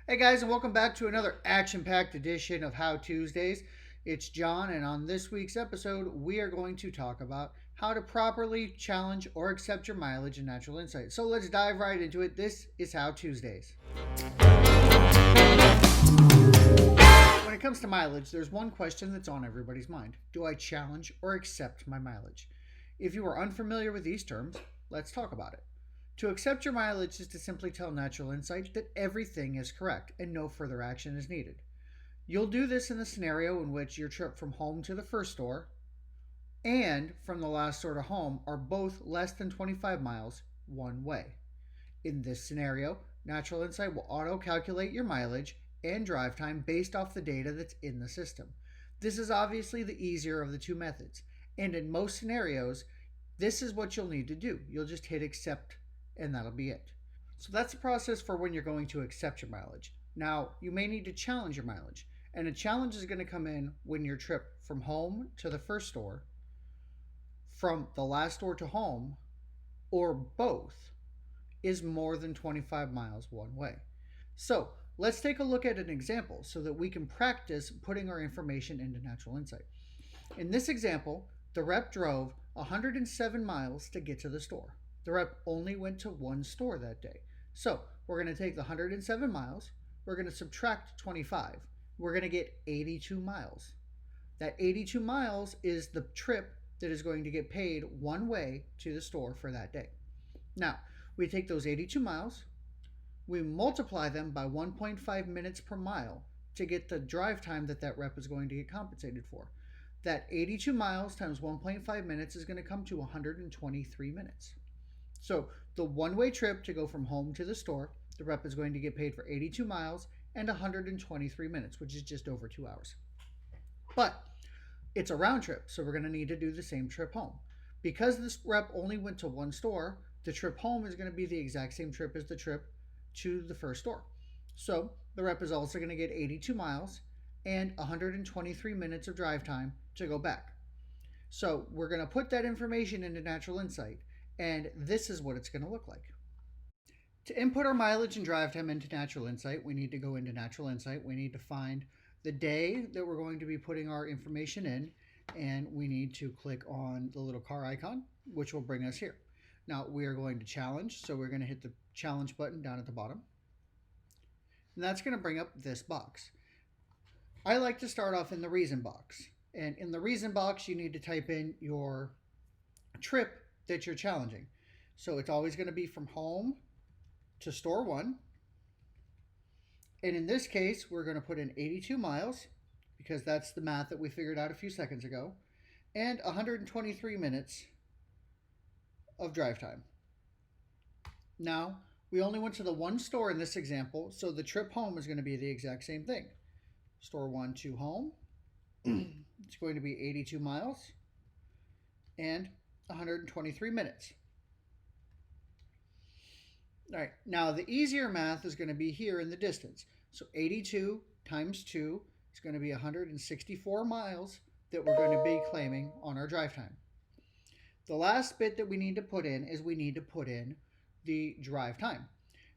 Hey guys, and welcome back to another action-packed edition of How Tuesdays. It's John, and on this week's episode, we are going to talk about how to properly challenge or accept your mileage in Natural Insight. So let's dive right into it. This is How Tuesdays. When it comes to mileage, there's one question that's on everybody's mind. Do I challenge or accept my mileage? If you are unfamiliar with these terms, let's talk about it. To accept your mileage is to simply tell Natural Insight that everything is correct and no further action is needed. You'll do this in the scenario in which your trip from home to the first store and from the last store to home are both less than 25 miles one way. In this scenario, Natural Insight will auto-calculate your mileage and drive time based off the data that's in the system. This is obviously the easier of the two methods, and in most scenarios, this is what you'll need to do. You'll just hit accept and that'll be it. So that's the process for when you're going to accept your mileage. Now, you may need to challenge your mileage, and a challenge is going to come in when your trip from home to the first store, from the last store to home, or both is more than 25 miles one way. So let's take a look at an example so that we can practice putting our information into Natural Insight. In this example, the rep drove 107 miles to get to the store. The rep only went to one store that day. So we're going to take the 107 miles, we're going to subtract 25. We're going to get 82 miles. That 82 miles is the trip that is going to get paid one way to the store for that day. Now, we take those 82 miles, we multiply them by 1.5 minutes per mile to get the drive time that rep is going to get compensated for. That 82 miles times 1.5 minutes is going to come to 123 minutes. So the one-way trip to go from home to the store, the rep is going to get paid for 82 miles and 123 minutes, which is just over 2 hours. But it's a round trip, so we're going to need to do the same trip home. Because this rep only went to one store, the trip home is going to be the exact same trip as the trip to the first store. So the rep is also going to get 82 miles and 123 minutes of drive time to go back. So we're going to put that information into Natural Insight, and this is what it's going to look like. To input our mileage and drive time into Natural Insight, we need to go into Natural Insight. We need to find the day that we're going to be putting our information in, and we need to click on the little car icon, which will bring us here. Now we are going to challenge, so we're going to hit the challenge button down at the bottom. And that's going to bring up this box. I like to start off in the reason box. And in the reason box, you need to type in your trip that you're challenging. So it's always going to be from home to store one. And in this case, we're going to put in 82 miles because that's the math that we figured out a few seconds ago, and 123 minutes of drive time. Now, we only went to the one store in this example, so the trip home is going to be the exact same thing. Store one to home. It's going to be 82 miles and 123 minutes. All right, now the easier math is going to be here in the distance. So 82 times 2 is going to be 164 miles that we're going to be claiming on our drive time. The last bit that we need to put in is we need to put in the drive time.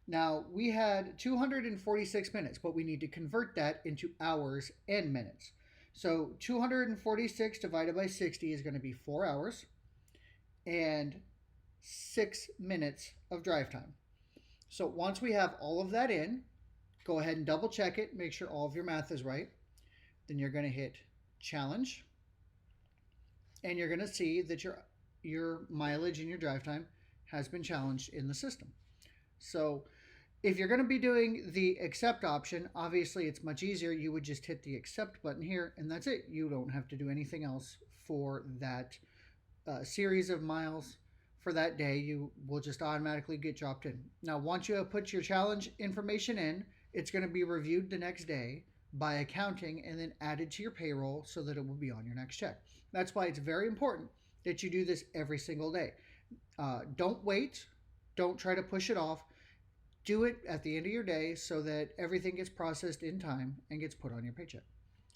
Now, we had 246 minutes, but we need to convert that into hours and minutes. So 246 divided by 60 is going to be 4 hours and 6 minutes of drive time. So once we have all of that in, go ahead and double check it, make sure all of your math is right. Then you're going to hit challenge, and you're going to see that your mileage and your drive time has been challenged in the system. So if you're going to be doing the accept option, obviously it's much easier. You would just hit the accept button here, and that's it. You don't have to do anything else for that series of miles for that day. You will just automatically get dropped in. Now, once you have put your challenge information in, it's going to be reviewed the next day by accounting and then added to your payroll so that it will be on your next check. That's why it's very important that you do this every single day. Don't wait. Don't try to push it off. Do it at the end of your day so that everything gets processed in time and gets put on your paycheck.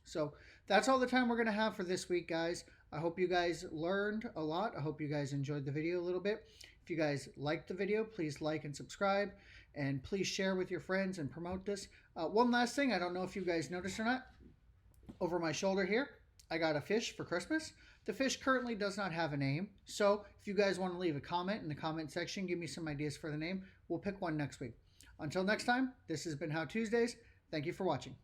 So that's all the time we're going to have for this week, guys. I hope you guys learned a lot. I hope you guys enjoyed the video a little bit. If you guys liked the video, please like and subscribe. and please share with your friends and promote this. One last thing, I don't know if you guys noticed or not, over my shoulder here, I got a fish for Christmas. The fish currently does not have a name, so if you guys want to leave a comment in the comment section, give me some ideas for the name, we'll pick one next week. Until next time, this has been How Tuesdays. Thank you for watching.